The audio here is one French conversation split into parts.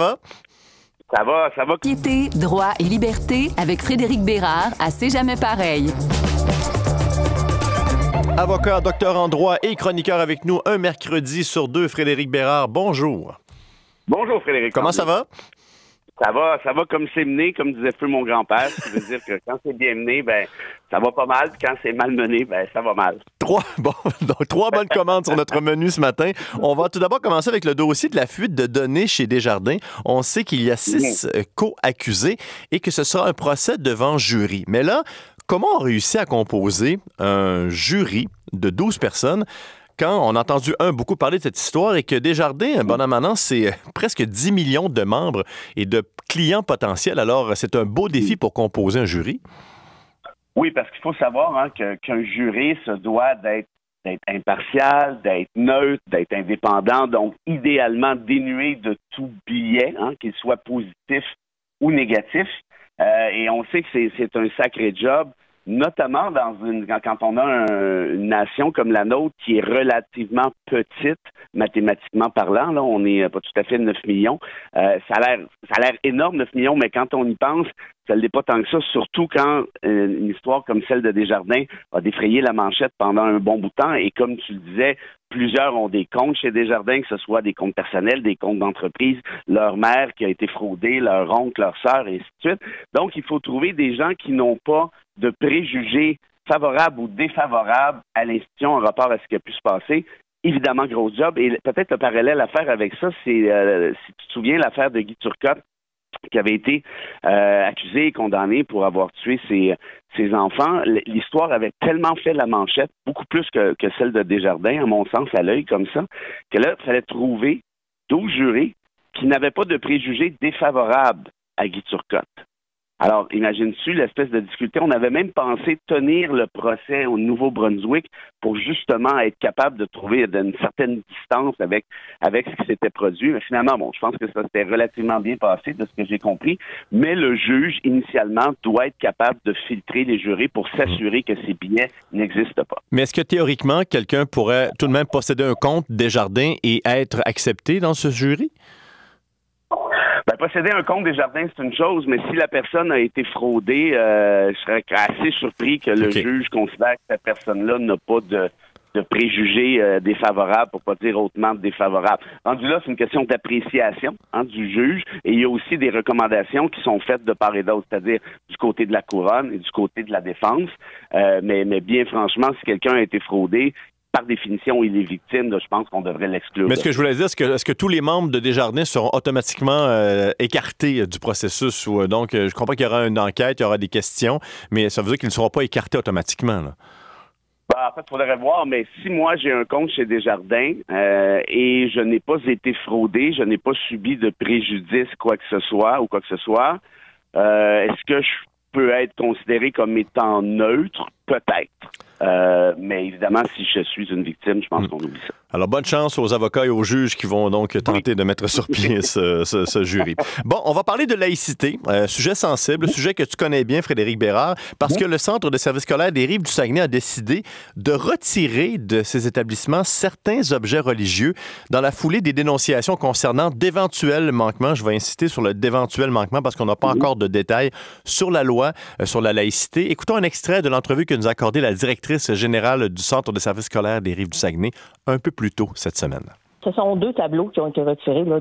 va? Ça va. Piété, droit et liberté avec Frédéric Bérard à C'est jamais pareil. Avocat, docteur en droit et chroniqueur avec nous un mercredi sur deux. Frédéric Bérard, bonjour. Bonjour Frédéric. Comment ça va? Ça va comme c'est mené, comme disait peu mon grand-père. Ça veut dire que quand c'est bien mené, ben ça va pas mal. Quand c'est mal mené, ben ça va mal. Trois bonnes commandes sur notre menu ce matin. On va tout d'abord commencer avec le dossier de la fuite de données chez Desjardins. On sait qu'il y a 6 co-accusés et que ce sera un procès devant jury. Mais là, comment on réussit à composer un jury de 12 personnes quand on a entendu beaucoup parler de cette histoire et que Desjardins, bon an, an, c'est presque 10 millions de membres et de clients potentiels. Alors, c'est un beau défi pour composer un jury. Oui, parce qu'il faut savoir qu'un jury se doit d'être impartial, d'être neutre, d'être indépendant, donc idéalement dénué de tout biais, qu'il soit positif ou négatif. Et on sait que c'est un sacré job, notamment quand on a une nation comme la nôtre qui est relativement petite, mathématiquement parlant. Là, on n'est pas tout à fait 9 millions. Ça a l'air énorme, 9 millions, mais quand on y pense, ça ne l'est pas tant que ça, surtout quand une histoire comme celle de Desjardins a défrayé la manchette pendant un bon bout de temps. Et comme tu le disais, plusieurs ont des comptes chez Desjardins, que ce soit des comptes personnels, des comptes d'entreprise, leur mère qui a été fraudée, leur oncle, leur sœur, et ainsi de suite. Donc, il faut trouver des gens qui n'ont pas de préjugés favorables ou défavorables à l'institution en rapport à ce qui a pu se passer. Évidemment, gros job. Et peut-être le parallèle à faire avec ça, c'est, si tu te souviens, l'affaire de Guy Turcotte, qui avait été accusé et condamné pour avoir tué ses enfants. L'histoire avait tellement fait la manchette, beaucoup plus que celle de Desjardins, à mon sens, à l'œil comme ça, que là, il fallait trouver 12 jurés qui n'avaient pas de préjugés défavorables à Guy Turcotte. Alors, imagines-tu l'espèce de difficulté? On avait même pensé tenir le procès au Nouveau-Brunswick pour justement être capable de trouver une certaine distance avec ce qui s'était produit. Mais finalement, bon, je pense que ça s'était relativement bien passé de ce que j'ai compris. Mais le juge, initialement, doit être capable de filtrer les jurés pour s'assurer que ces billets n'existent pas. Mais est-ce que théoriquement, quelqu'un pourrait tout de même posséder un compte Desjardins et être accepté dans ce jury? Ben, posséder un compte Desjardins, c'est une chose, mais si la personne a été fraudée, je serais assez surpris que le juge considère que cette personne-là n'a pas de préjugés défavorables, pour pas dire hautement défavorables. Rendu là, c'est une question d'appréciation du juge, et il y a aussi des recommandations qui sont faites de part et d'autre, c'est-à-dire du côté de la couronne et du côté de la défense. Mais bien franchement, si quelqu'un a été fraudé, par définition, il est victime, je pense qu'on devrait l'exclure. Mais ce que je voulais dire, est-ce que tous les membres de Desjardins seront automatiquement écartés du processus? Donc, je comprends qu'il y aura une enquête, il y aura des questions, mais ça veut dire qu'ils ne seront pas écartés automatiquement, là. Ben, en fait, il faudrait voir, mais si moi, j'ai un compte chez Desjardins et je n'ai pas été fraudé, je n'ai pas subi de préjudice, quoi que ce soit, est-ce que je peux être considéré comme étant neutre? Peut-être. Mais évidemment, si je suis une victime, je pense qu'on oublie ça. Alors, bonne chance aux avocats et aux juges qui vont donc tenter de mettre sur pied ce jury. Bon, on va parler de laïcité, sujet sensible, sujet que tu connais bien, Frédéric Bérard, parce que le Centre de services scolaires des Rives du Saguenay a décidé de retirer de ses établissements certains objets religieux dans la foulée des dénonciations concernant d'éventuels manquements. Je vais insister sur le d'éventuels manquements parce qu'on n'a pas encore de détails sur la loi, sur la laïcité. Écoutons un extrait de l'entrevue que nous a accordée la directrice générale du Centre de services scolaires des Rives du Saguenay un peu plus tôt cette semaine. Ce sont 2 tableaux qui ont été retirés là,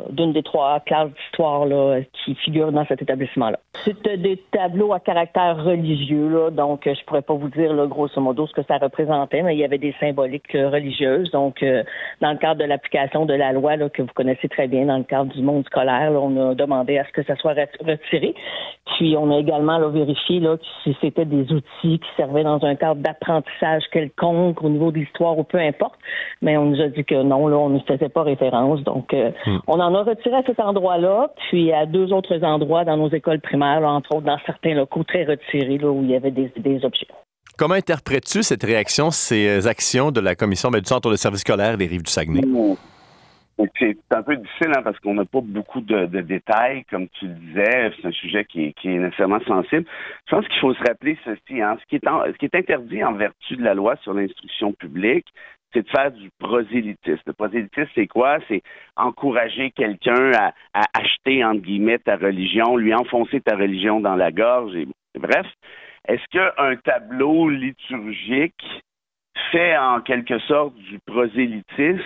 d'une des 3 classes d'histoire là, qui figurent dans cet établissement-là. C'est des tableaux à caractère religieux, là, donc je pourrais pas vous dire là, grosso modo ce que ça représentait, mais il y avait des symboliques religieuses. Donc, dans le cadre de l'application de la loi là, que vous connaissez très bien, dans le cadre du monde scolaire, là, on a demandé à ce que ça soit retiré. Puis, on a également là, vérifié là, si c'était des outils qui servaient dans un cadre d'apprentissage quelconque au niveau de l'histoire ou peu importe, mais on nous a dit que non, là, on ne faisait pas référence. Donc, on en a retiré à cet endroit-là, puis à 2 autres endroits dans nos écoles primaires, là, entre autres dans certains locaux très retirés, là, où il y avait des objets. Comment interprètes-tu cette réaction, ces actions de la commission du Centre de services scolaires des Rives du Saguenay? C'est un peu difficile parce qu'on n'a pas beaucoup de détails, comme tu le disais. C'est un sujet qui est nécessairement sensible. Je pense qu'il faut se rappeler ceci. Ce qui est interdit en vertu de la loi sur l'instruction publique, c'est de faire du prosélytisme. Le prosélytisme, c'est quoi? C'est encourager quelqu'un à acheter, entre guillemets, ta religion, lui enfoncer ta religion dans la gorge. Bref, est-ce qu'un tableau liturgique fait en quelque sorte du prosélytisme?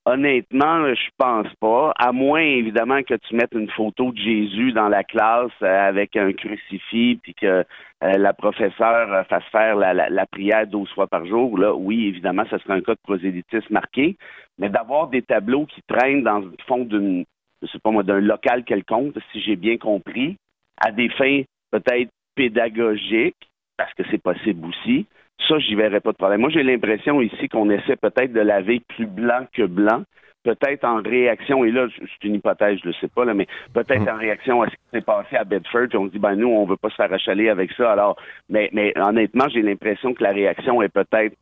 Honnêtement, je pense pas, à moins évidemment que tu mettes une photo de Jésus dans la classe avec un crucifix puis que la professeure fasse faire la prière 12 fois par jour. Là, oui, évidemment, ça serait un cas de prosélytisme marqué, mais d'avoir des tableaux qui traînent dans le fond je sais pas moi, d'un local quelconque, si j'ai bien compris, à des fins peut-être pédagogiques, parce que c'est possible aussi. Ça, j'y verrais pas de problème. Moi, j'ai l'impression ici qu'on essaie peut-être de laver plus blanc que blanc, peut-être en réaction, et là, c'est une hypothèse, je le sais pas, là, mais peut-être en réaction à ce qui s'est passé à Bedford, puis on se dit, nous, on veut pas se faire achaler avec ça, alors, mais honnêtement, j'ai l'impression que la réaction est peut-être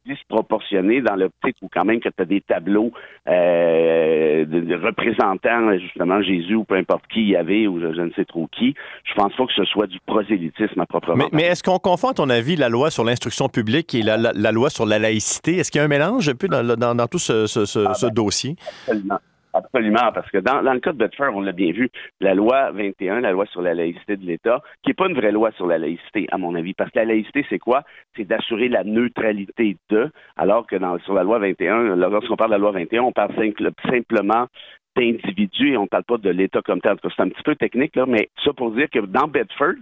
disproportionnée dans l'optique où quand même que tu as des tableaux de représentants justement Jésus ou peu importe qui il y avait ou je ne sais trop qui. Je pense pas que ce soit du prosélytisme à proprement. Mais est-ce qu'on confond, à ton avis, la loi sur l'instruction publique et la loi sur la laïcité? Est-ce qu'il y a un mélange un peu dans tout ce dossier? Absolument. Absolument, parce que dans le cas de Bedford, on l'a bien vu, la loi 21, la loi sur la laïcité de l'État, qui n'est pas une vraie loi sur la laïcité, à mon avis, parce que la laïcité, c'est quoi? C'est d'assurer la neutralité alors que sur la loi 21, lorsqu'on parle de la loi 21, on parle simplement d'individus et on ne parle pas de l'État comme tel. C'est un petit peu technique, là, mais ça pour dire que dans Bedford,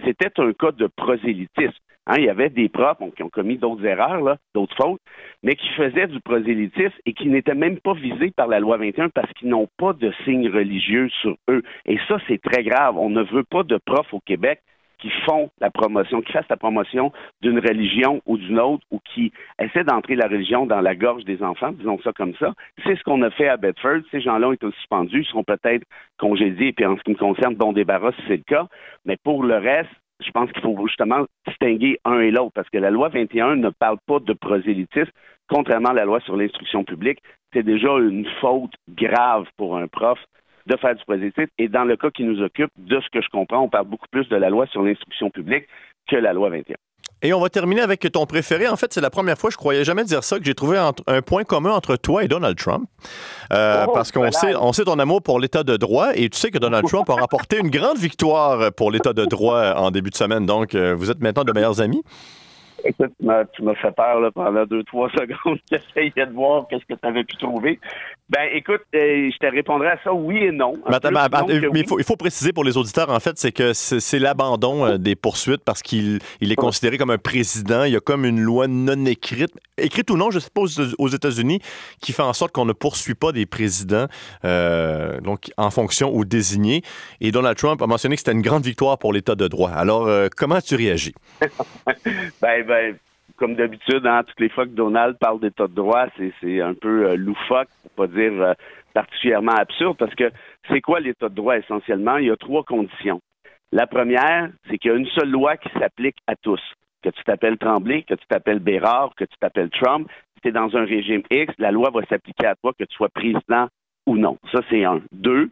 c'était un cas de prosélytisme. Il y avait des profs qui ont commis d'autres erreurs, là, d'autres fautes, mais qui faisaient du prosélytisme et qui n'étaient même pas visés par la loi 21 parce qu'ils n'ont pas de signes religieux sur eux. Et ça, c'est très grave. On ne veut pas de profs au Québec qui fassent la promotion d'une religion ou d'une autre ou qui essaient d'entrer la religion dans la gorge des enfants, disons ça comme ça. C'est ce qu'on a fait à Bedford. Ces gens-là ont été suspendus, ils seront peut-être congédiés, et puis en ce qui me concerne, bon débarras si c'est le cas. Mais pour le reste, je pense qu'il faut justement distinguer un et l'autre, parce que la loi 21 ne parle pas de prosélytisme, contrairement à la loi sur l'instruction publique. C'est déjà une faute grave pour un prof de faire du prosélytisme. Et dans le cas qui nous occupe, de ce que je comprends, on parle beaucoup plus de la loi sur l'instruction publique que la loi 21. Et on va terminer avec ton préféré. En fait, c'est la première fois, je croyais jamais dire ça, que j'ai trouvé un point commun entre toi et Donald Trump. Parce qu'on sait ton amour pour l'État de droit et tu sais que Donald Trump a remporté une grande victoire pour l'État de droit en début de semaine. Donc, vous êtes maintenant de meilleurs amis. Écoute, tu m'as fait peur là, pendant 2-3 secondes. J'essayais de voir qu'est-ce que tu avais pu trouver. Écoute, je te répondrai à ça oui et non. Mais il faut préciser pour les auditeurs, en fait, c'est que c'est l'abandon des poursuites parce qu'il est considéré comme un président. Il y a comme une loi non écrite ou non, je ne sais pas, aux États-Unis, qui fait en sorte qu'on ne poursuit pas des présidents donc en fonction ou désignés. Et Donald Trump a mentionné que c'était une grande victoire pour l'État de droit. Alors, comment tu réagis? Comme d'habitude, toutes les fois que Donald parle d'État de droit, c'est un peu loufoque, pour pas dire particulièrement absurde, parce que c'est quoi l'État de droit essentiellement? Il y a 3 conditions. La première, c'est qu'il y a une seule loi qui s'applique à tous. Que tu t'appelles Tremblay, que tu t'appelles Bérard, que tu t'appelles Trump, si tu es dans un régime X, la loi va s'appliquer à toi, que tu sois président ou non. Ça, c'est 1. 2,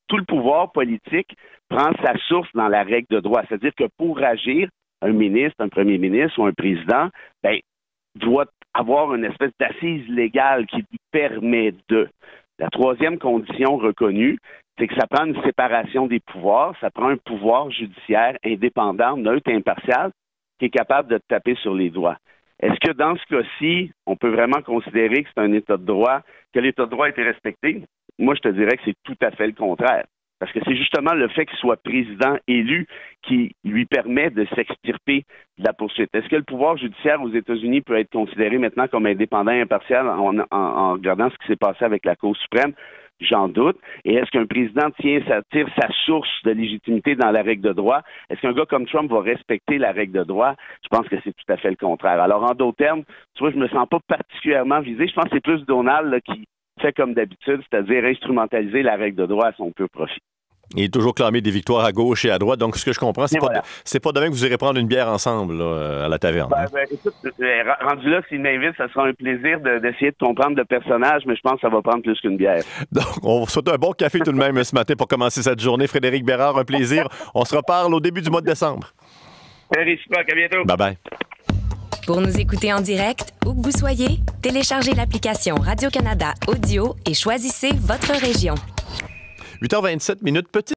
tout le pouvoir politique prend sa source dans la règle de droit. C'est-à-dire que pour agir, un ministre, un premier ministre ou un président, doit avoir une espèce d'assise légale qui lui permet de. La 3e condition reconnue, c'est que ça prend une séparation des pouvoirs, ça prend un pouvoir judiciaire indépendant, neutre, impartial, qui est capable de te taper sur les doigts. Est-ce que dans ce cas-ci, on peut vraiment considérer que c'est un État de droit, que l'État de droit a été respecté? Moi, je te dirais que c'est tout à fait le contraire. Parce que c'est justement le fait qu'il soit président élu qui lui permet de s'extirper de la poursuite. Est-ce que le pouvoir judiciaire aux États-Unis peut être considéré maintenant comme indépendant et impartial en regardant ce qui s'est passé avec la Cour suprême? J'en doute. Et est-ce qu'un président tire sa source de légitimité dans la règle de droit? Est-ce qu'un gars comme Trump va respecter la règle de droit? Je pense que c'est tout à fait le contraire. Alors, en d'autres termes, tu vois, je me sens pas particulièrement visé. Je pense que c'est plus Donald là, qui fait comme d'habitude, c'est-à-dire instrumentaliser la règle de droit à son pur profit. Il est toujours clamé des victoires à gauche et à droite. Donc, ce que je comprends, c'est pas demain que vous irez prendre une bière ensemble là, à la taverne. Écoute, rendu là, s'il m'invite, ça sera un plaisir d'essayer de comprendre le personnage, mais je pense que ça va prendre plus qu'une bière. Donc, on vous souhaite un bon café tout de même ce matin pour commencer cette journée. Frédéric Bérard, un plaisir. On se reparle au début du mois de décembre. Très réciproque. À bientôt. Bye-bye. Pour nous écouter en direct, où que vous soyez, téléchargez l'application Radio-Canada Audio et choisissez votre région. 8h27, petite